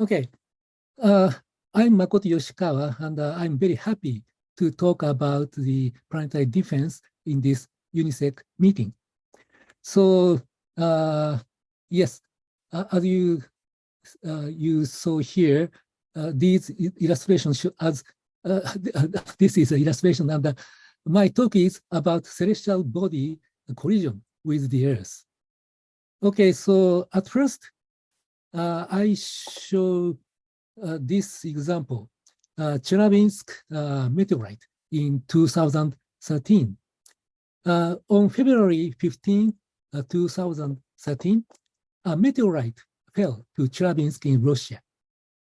Okay, uh, I'm Makoto Yoshikawa, and I'm very happy to talk about the planetary defense in this UNISEC meeting. So, yes, as you saw here, these illustrations show as this is an illustration, and my talk is about celestial body collision with the Earth. Okay, so at first, I show this example, Chelyabinsk meteorite in 2013. On February 15, 2013, a meteorite fell to Chelyabinsk in Russia,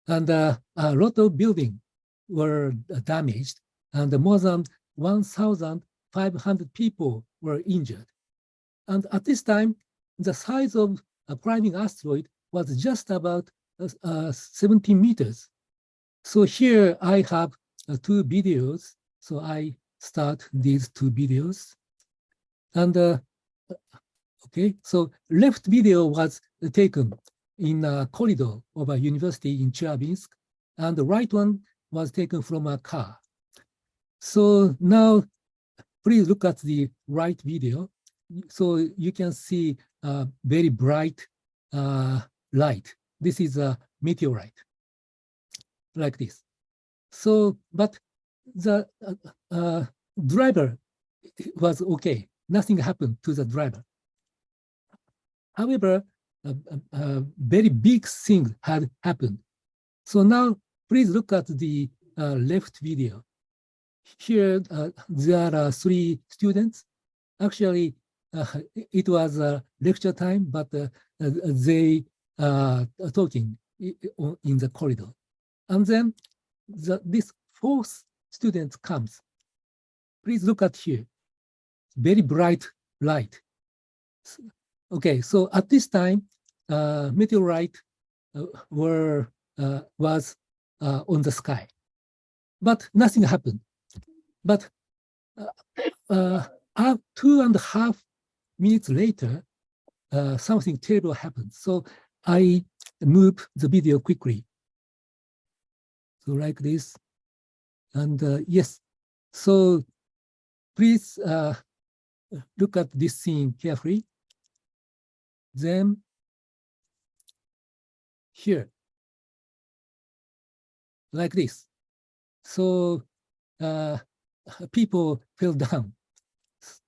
and a lot of buildings were damaged, and more than 1,500 people were injured. And at this time, the size of a climbing asteroid was just about 17 meters. So here I have two videos. So I start these two videos. And okay, so left video was taken in a corridor of a university in Chelyabinsk, and the right one was taken from a car. So now please look at the right video. So you can see a very bright light. This is a meteorite, like this. So, but the driver was okay. Nothing happened to the driver. However, a very big thing had happened. So now please look at the left video. Here, there are three students. Actually, it was a lecture time, but they are talking in the corridor. And then this fourth student comes. Please look at here, very bright light. Okay, so at this time, meteorite was on the sky, but nothing happened. But 2.5 minutes later, something terrible happened. So I move the video quickly. So like this. And yes, so please look at this scene carefully. Then here, like this. So people fell down.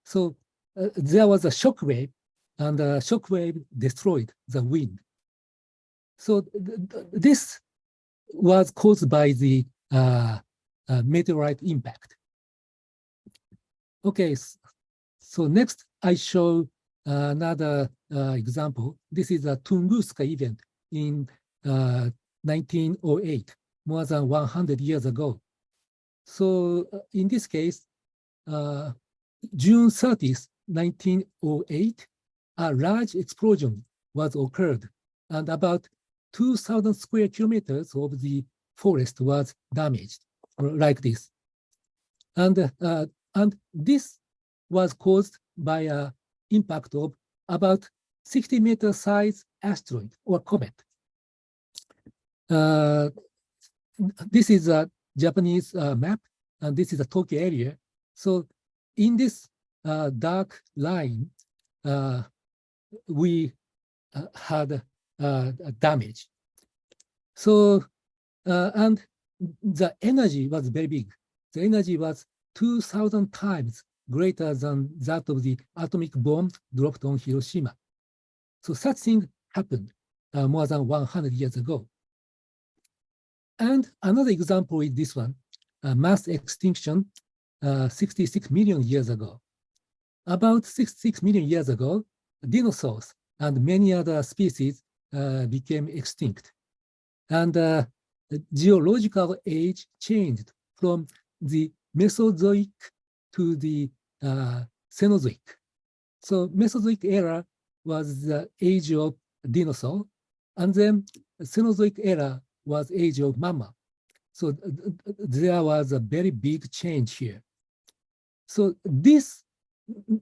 So there was a shock wave, and the shock wave destroyed the wind. So this was caused by the meteorite impact. Okay, so next I show another example. This is a Tunguska event in 1908, more than 100 years ago. So in this case, June 30th, 1908, a large explosion was occurred, and about 2,000 square kilometers of the forest was damaged, like this. And this was caused by an impact of about 60-meter size asteroid or comet. This is a Japanese map, and this is a Tokyo area. So in this dark line, we had damage. So, and the energy was very big. The energy was 2,000 times greater than that of the atomic bomb dropped on Hiroshima. So such thing happened more than 100 years ago. And another example is this one, mass extinction 66 million years ago. About 66 million years ago, dinosaurs and many other species became extinct. And the geological age changed from the Mesozoic to the Cenozoic. So Mesozoic era was the age of dinosaur, and then Cenozoic era was age of mammal. So there was a very big change here. So this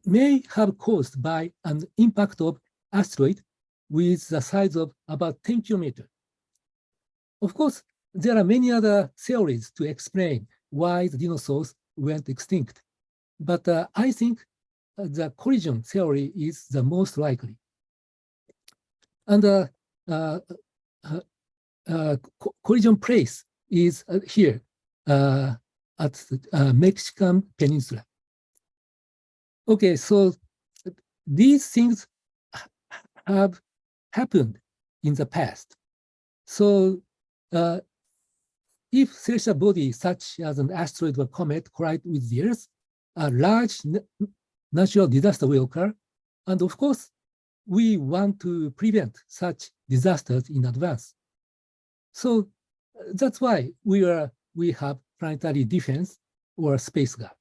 may have caused by an impact of asteroid with the size of about 10 kilometers. Of course, there are many other theories to explain why the dinosaurs went extinct. But I think the collision theory is the most likely. And collision place is here at the Mexican Peninsula. Okay, so these things have happened in the past. So if celestial bodies such as an asteroid or comet collide with the Earth, a large natural disaster will occur. And of course, we want to prevent such disasters in advance. So that's why we have planetary defense or space guard.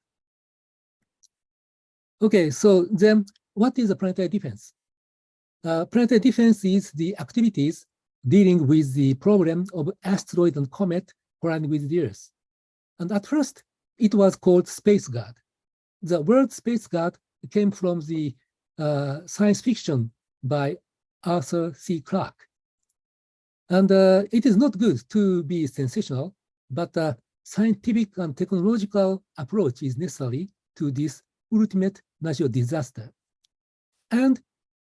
Okay, so then what is a planetary defense? Planetary defense is the activities dealing with the problem of asteroid and comet colliding with the Earth. And at first, it was called space guard. The word space guard came from the science fiction by Arthur C. Clarke. And it is not good to be sensational, but a scientific and technological approach is necessary to this ultimate natural disaster. And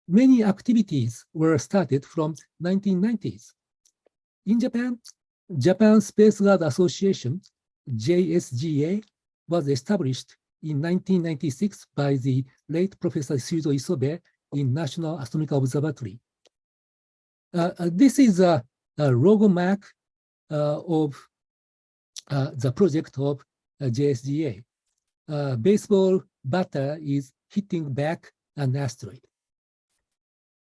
many activities were started from 1990s. In Japan, Japan Space Guard Association, JSGA, was established in 1996 by the late Professor Shuzo Isobe in National Astronomical Observatory. This is a logo mark of the project of JSGA. Baseball batter is hitting back an asteroid.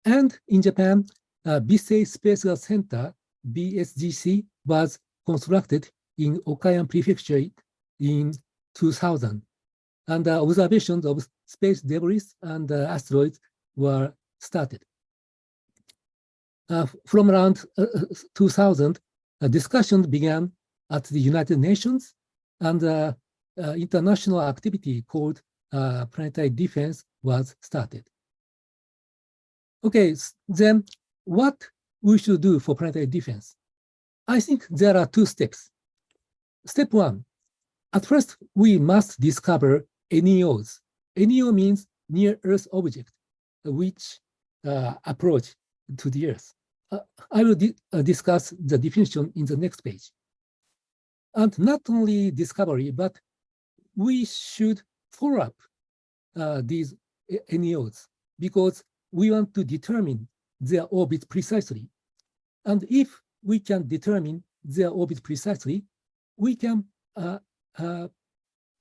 And in Japan, Bisei Space Guard Center, BSGC, was constructed in Okayama Prefecture in 2000. And observations of space debris and asteroids were started. From around 2000, discussions began at the United Nations, and international activity called planetary defense was started. Okay, then what we should do for planetary defense? I think there are two steps. Step one, at first, we must discover NEOs. NEO means near-Earth object, which approach to the Earth. I will discuss the definition in the next page. And not only discovery, but we should follow up these NEOs because we want to determine their orbit precisely. And if we can determine their orbit precisely, we can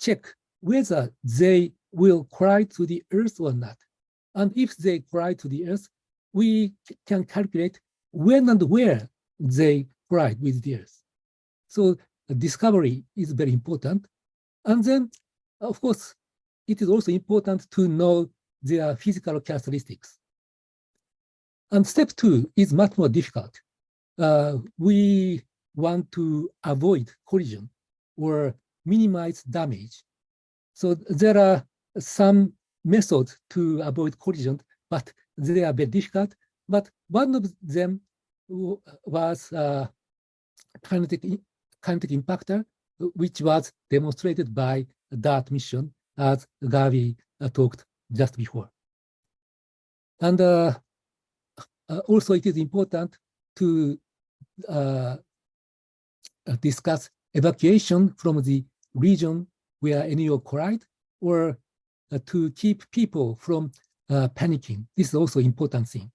check whether they will collide to the Earth or not. And if they collide to the Earth, we can calculate when and where they collide with the Earth. So discovery is very important. And then, of course, it is also important to know their physical characteristics. And step two is much more difficult. We want to avoid collision or minimize damage. So there are some methods to avoid collision, but they are very difficult. But one of them was kinetic impactor, which was demonstrated by DART mission, as Gavi talked just before. And also, it is important to discuss evacuation from the region where NEO collide, or to keep people from panicking. This is also an important thing.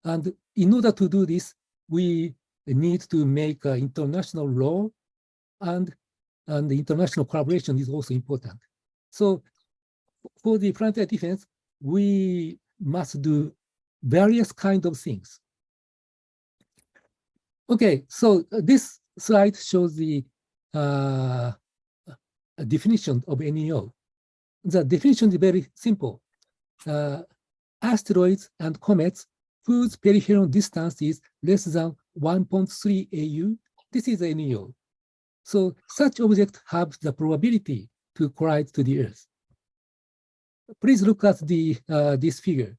And in order to do this, we need to make international law, and the international collaboration is also important. So for the planetary defense, we must do various kinds of things. Okay, so this slide shows the definition of NEO. The definition is very simple. Asteroids and comets whose peripheral distance is less than 1.3 AU, this is NEO. So such objects have the probability to collide to the Earth. Please look at this figure.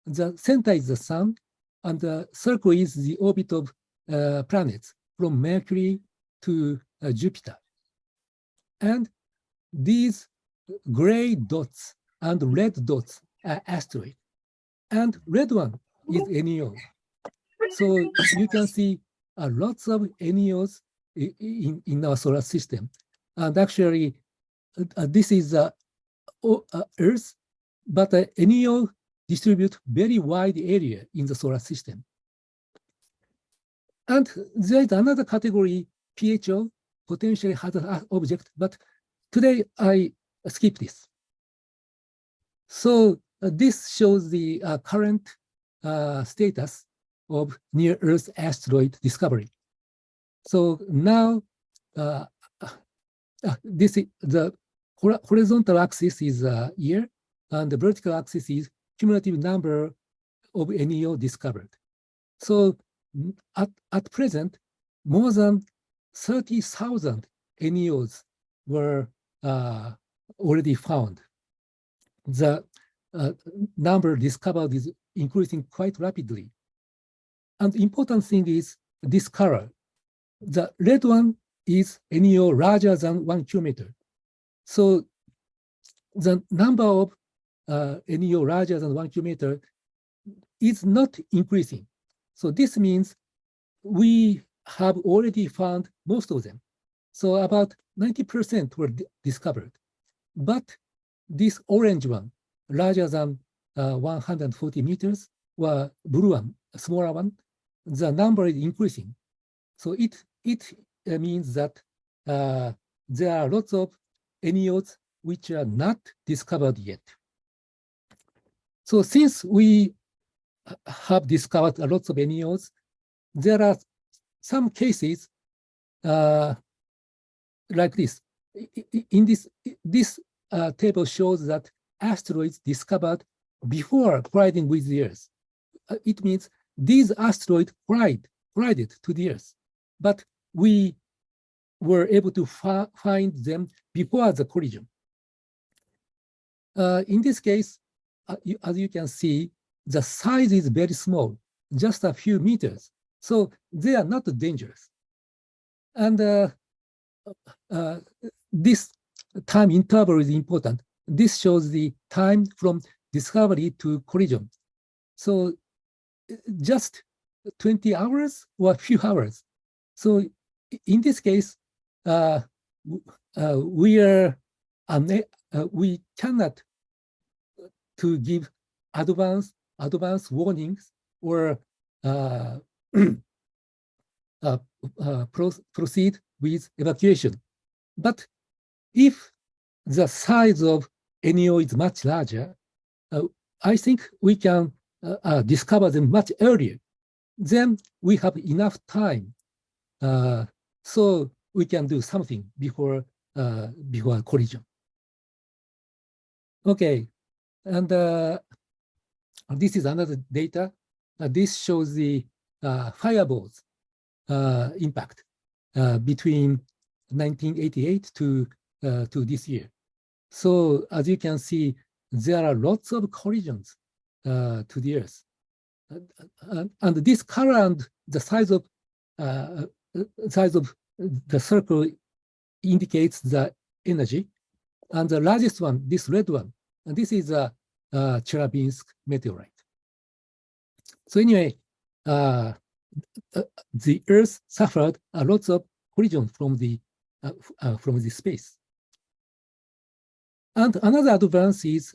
The center is the sun, and the circle is the orbit of planets. from Mercury to Jupiter. And these gray dots and red dots are asteroids. And red one is NEO. So you can see lots of NEOs in our solar system. And actually, this is Earth, but NEO distribute very wide area in the solar system. And there is another category, PHO, potentially hazardous object, but today I skip this. So this shows the current status of near-Earth asteroid discovery. So now, this is the horizontal axis is year, and the vertical axis is cumulative number of NEO discovered. So at present, more than 30,000 NEOs were already found. The number discovered is increasing quite rapidly. And the important thing is this color. The red one is NEO larger than 1 kilometer. So the number of NEO larger than 1 kilometer is not increasing. So this means we have already found most of them. So about 90% were discovered. But this orange one, larger than 140 meters, or blue one, a smaller one, the number is increasing. So it means that there are lots of NEOs which are not discovered yet. So since we have discovered lots of NEOs, there are some cases like this. In this table shows that asteroids discovered before colliding with the Earth. It means these asteroids collided to the Earth, but we were able to find them before the collision. In this case, as you can see, the size is very small, just a few meters. So they are not dangerous. And this time interval is important. This shows the time from discovery to collision. So just 20 hours or a few hours. So in this case, we cannot to give advance warnings or proceed with evacuation. But if the size of NEO is much larger, I think we can discover them much earlier. Then we have enough time, so we can do something before collision. Okay, and this is another data. This shows the fireballs impact between 1988 to this year. So as you can see, there are lots of collisions to the Earth. And this color and the size of the circle indicates the energy. And the largest one, this red one, and this is a Chelyabinsk meteorite. So anyway, the Earth suffered lots of collision from the space. And another advance is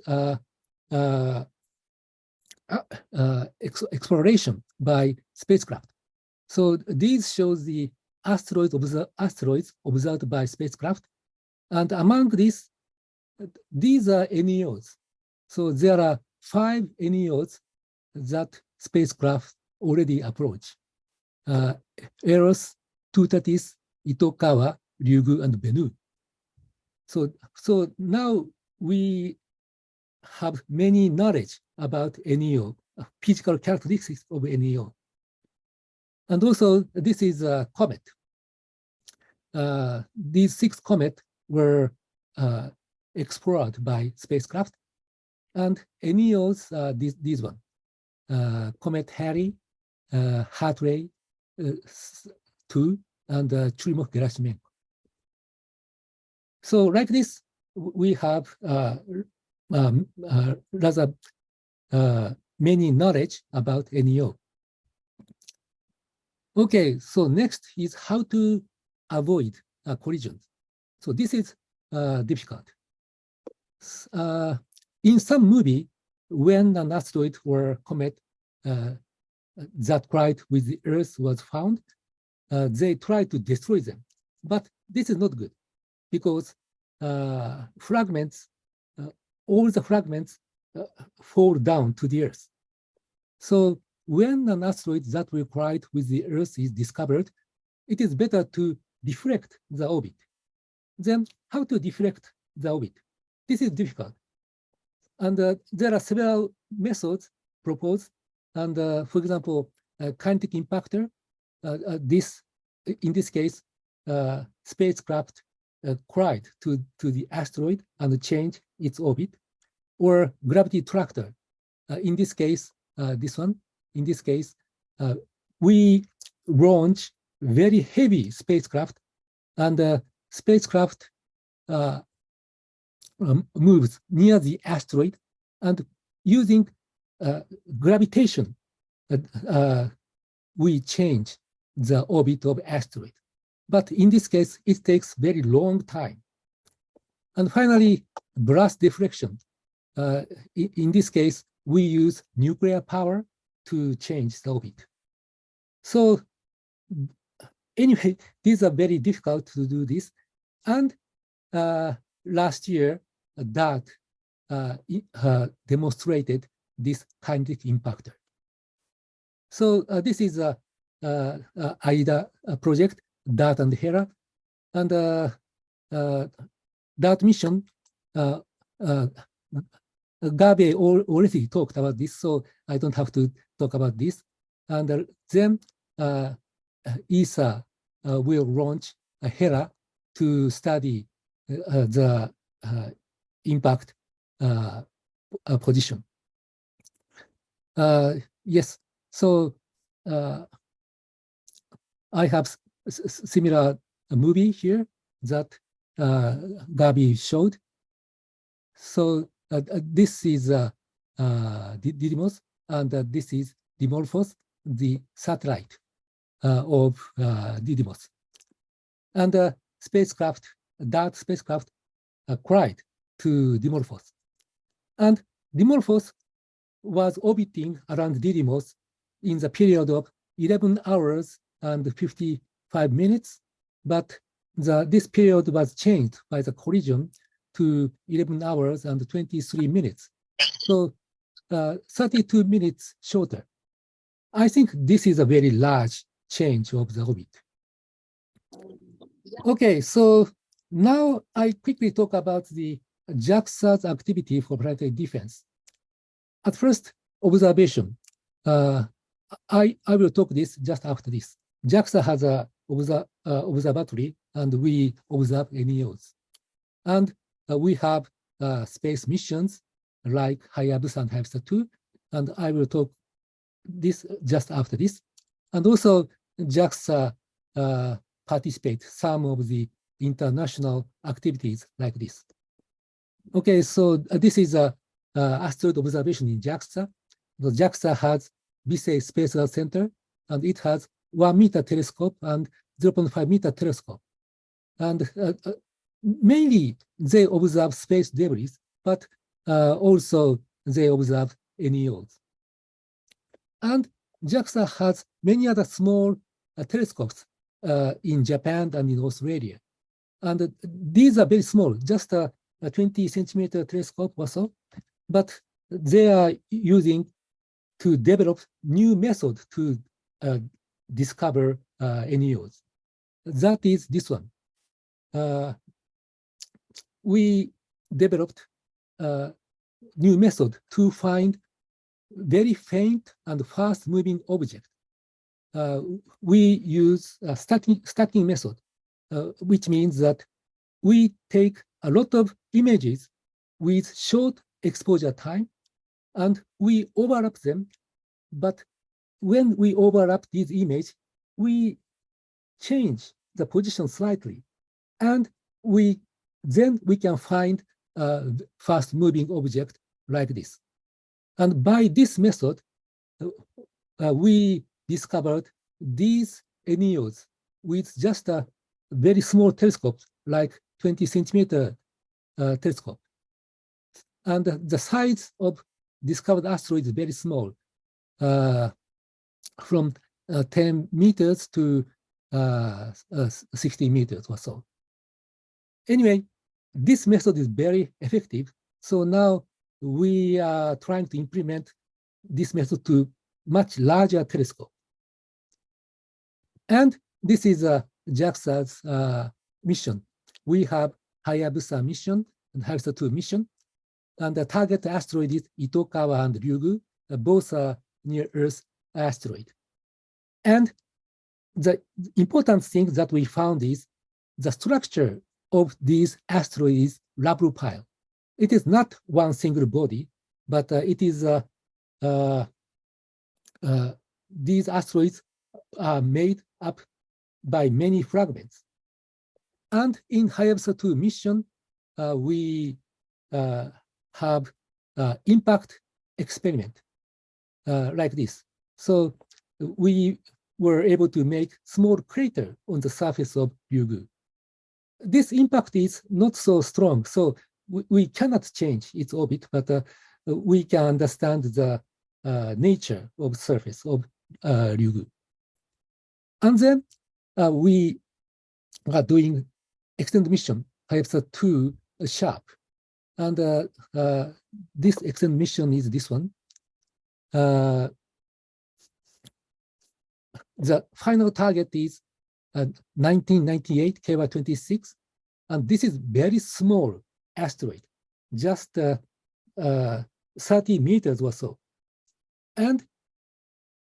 exploration by spacecraft. So these shows the asteroids observed by spacecraft. And among these are NEOs. So there are 5 NEOs that spacecraft already approach. Eros, Tutatis, Itokawa, Ryugu, and Bennu. So now we have many knowledge about NEO, physical characteristics of NEO. And also, this is a comet. These 6 comets were explored by spacecraft, and NEOs, this one, Comet Halley, Hartley 2, and Churyumov-Gerasimenko. So like this, we have rather many knowledge about NEO. Okay, so next is how to avoid collisions. So this is difficult. In some movie, when an asteroid or comet that collide with the Earth was found, they try to destroy them. But this is not good because fragments, all the fragments fall down to the Earth. So when an asteroid that will collide with the Earth is discovered, it is better to deflect the orbit. Then how to deflect the orbit? This is difficult. And there are several methods proposed. And for example, kinetic impactor, in this case, spacecraft collide to the asteroid and change its orbit, or gravity tractor. In this case, this one, in this case, we launch very heavy spacecraft, and the spacecraft moves near the asteroid, and using gravitation, we change the orbit of asteroid. But in this case, it takes very long time. And finally, blast deflection. In this case, we use nuclear power to change the orbit. So anyway, these are very difficult to do this. And last year, DART demonstrated this kinetic impactor. So this is a AIDA project, DART and HERA. And DART mission, Gabe already talked about this, so I don't have to talk about this. And then ESA will launch a HERA to study the impact position. Yes, so I have similar movie here that Gabi showed. So this is Didymos, and this is Dimorphos, the satellite of Didymos. And spacecraft, DART spacecraft collide to Dimorphos. And Dimorphos was orbiting around Didymos in the period of 11 hours and 55 minutes, but this period was changed by the collision to 11 hours and 23 minutes. So 32 minutes shorter. I think this is a very large change of the orbit. Okay, so now I quickly talk about the JAXA's activity for planetary defense. At first, observation. I will talk this just after this. JAXA has a observatory, and we observe NEOs. And we have space missions like Hayabusa and Hayabusa 2, and I will talk this just after this. And also JAXA participates some of the international activities like this. Okay, so this is a asteroid observation in JAXA. The JAXA has Visay Space Earth Center, and it has 1 meter telescope and 0.5 meter telescope. And mainly they observe space debris, but also they observe NEOs. And JAXA has many other small telescopes in Japan and in Australia. And these are very small, just a 20 centimeter telescope or so, but they are using to develop new method to discover NEOs. That is this one. We developed a new method to find very faint and fast moving object. We use a stacking method, which means that we take a lot of images with short exposure time, and we overlap them. But when we overlap these images, we change the position slightly, and then we can find a fast-moving object like this. And by this method, we discovered these NEOs with just a very small telescope, like 20-centimeter telescope. And the size of discovered asteroid is very small, from 10 meters to 60 meters or so. Anyway, this method is very effective. So now we are trying to implement this method to much larger telescope. And this is JAXA's mission. We have Hayabusa mission and Hayabusa 2 mission. And the target asteroid is Itokawa and Ryugu. Both are near-Earth asteroid. And the important thing that we found is the structure of these asteroids rubropile. It is not one single body, but it is these asteroids are made up by many fragments. And in Hayabusa 2 mission, we have impact experiment like this. So we were able to make small crater on the surface of Ryugu. This impact is not so strong, so we cannot change its orbit, but we can understand the nature of surface of Ryugu. And then we are doing extended mission, Hayabusa 2 sharp. And this extended mission is this one. The final target is 1998 KY26, and this is very small asteroid, just 30 meters or so. And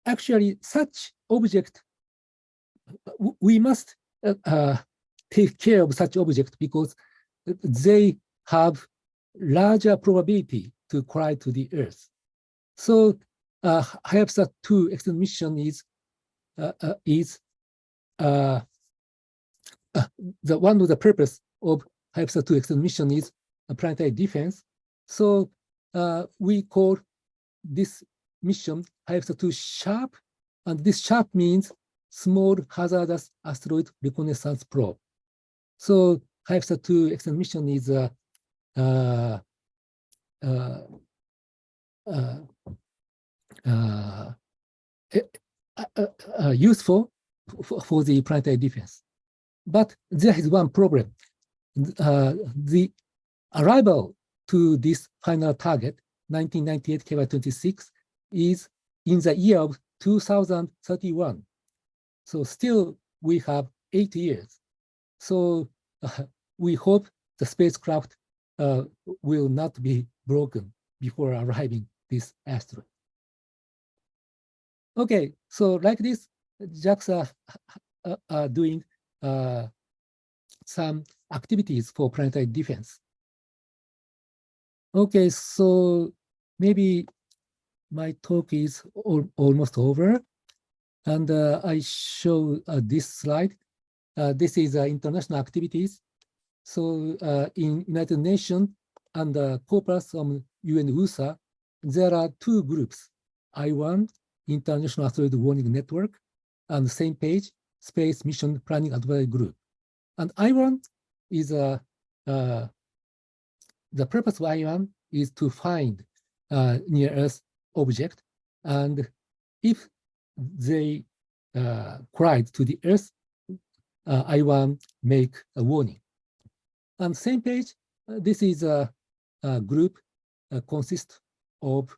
actually, such object, we must take care of such object because they have larger probability to collide to the Earth. So Hayabusa 2 extended mission is the one of the purpose of Hayabusa 2 extended mission is planetary defense. So we call this mission Hayabusa 2 sharp, and this sharp means small hazardous asteroid reconnaissance probe. So Hayabusa 2 extended mission is useful for the planetary defense. But there is one problem. The arrival to this final target, 1998 KY26, is in the year of 2031. So still we have 8 years. So we hope the spacecraft will not be broken before arriving this asteroid. Okay, so like this, JAXA are doing some activities for planetary defense. Okay, so maybe my talk is almost over. And I show this slide. This is international activities. So in United Nations and corpus of UNISEC, there are two groups, I1, International Asteroid Warning Network, and the same page, Space Mission Planning Advisory Group. And I1 is the purpose of I1 is to find near-Earth object, and if they collide to the Earth, I1 make a warning. And same page, this is a group consists of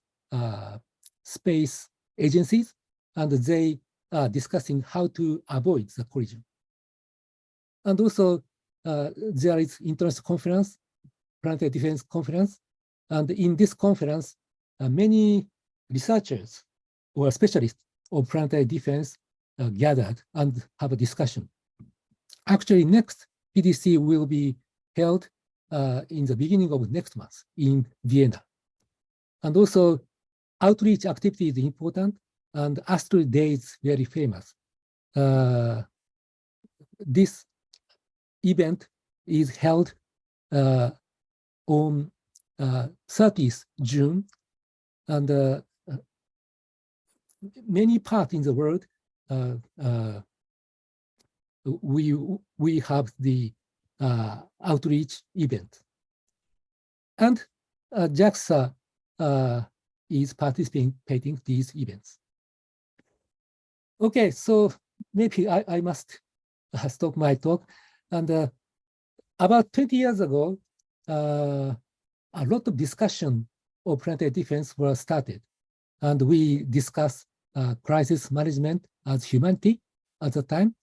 space agencies, and they are discussing how to avoid the collision. And also, there is international conference, Planetary Defense Conference, and in this conference, many researchers or specialists of planetary defense gathered and have a discussion. Actually, next PDC will be held in the beginning of next month in Vienna. And also, outreach activity is important, and Asteroid Day is very famous. this event is held on 30th June, and many parts in the world we have the outreach event, and JAXA is participating these events. Okay, so maybe I must stop my talk. And about 20 years ago, a lot of discussion of planetary defense was started, and we discussed crisis management as humanity at the time.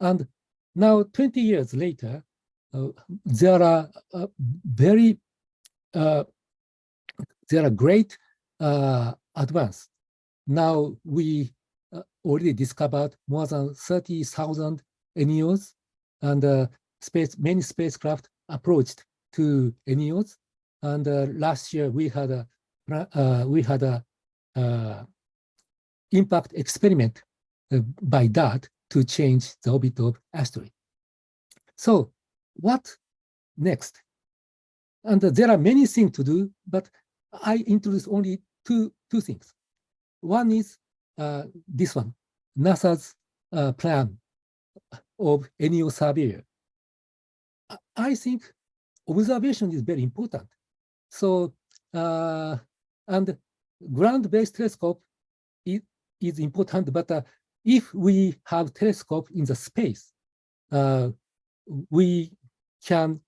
And now, 20 years later, there are great advance. Now we already discovered more than 30,000 NEOs, and many spacecraft approached to NEOs. And last year we had a impact experiment by that to change the orbit of asteroid. So what next? And there are many things to do, but I introduce only two things. One is this one, NASA's plan of NEO surveyor. I think observation is very important. So, and ground-based telescope is important, but if we have telescope in the space, we can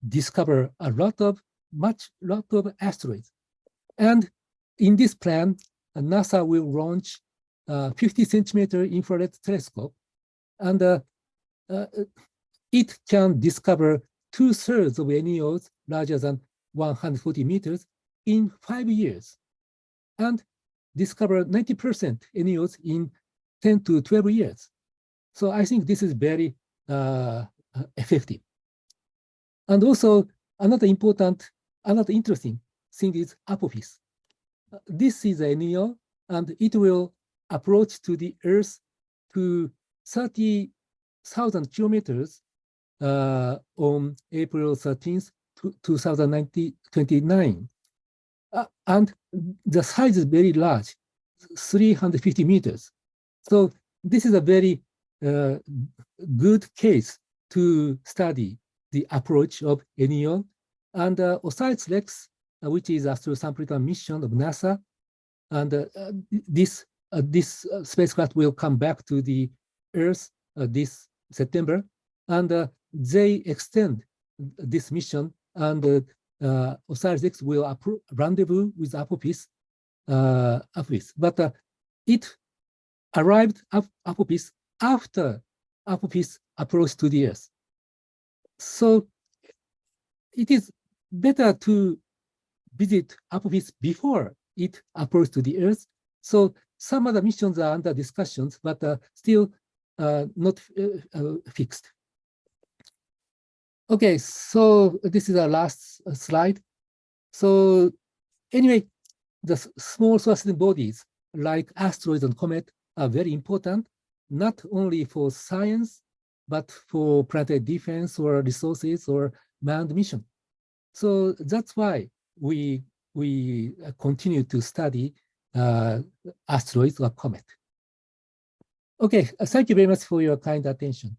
discover a lot of asteroids. And in this plan, NASA will launch 50-centimeter infrared telescope, and it can discover 2/3 of NEOs larger than 140 meters in 5 years, and discover 90% NEOs in 10 to 12 years. So I think this is very effective. And also another interesting thing is Apophis. This is a NEO, and it will approach to the Earth to 30,000 kilometers on April 13th, 2029. And the size is very large, 350 meters. So this is a very good case to study the approach of NEO. And OSIRIS-REx, which is Astro Sampling mission of NASA, and this spacecraft will come back to the Earth this September, and they extend this mission, and OSIRIS-REx will rendezvous with Apophis. But it arrived at Apophis after Apophis approached to the Earth. So it is better to visit Apophis before it approached to the Earth. So some other missions are under discussions, but still not fixed. Okay, so this is our last slide. So anyway, the small solar bodies like asteroids and comets are very important, not only for science, but for planetary defense or resources or manned mission. So that's why we continue to study asteroids or comet. Okay, thank you very much for your kind attention.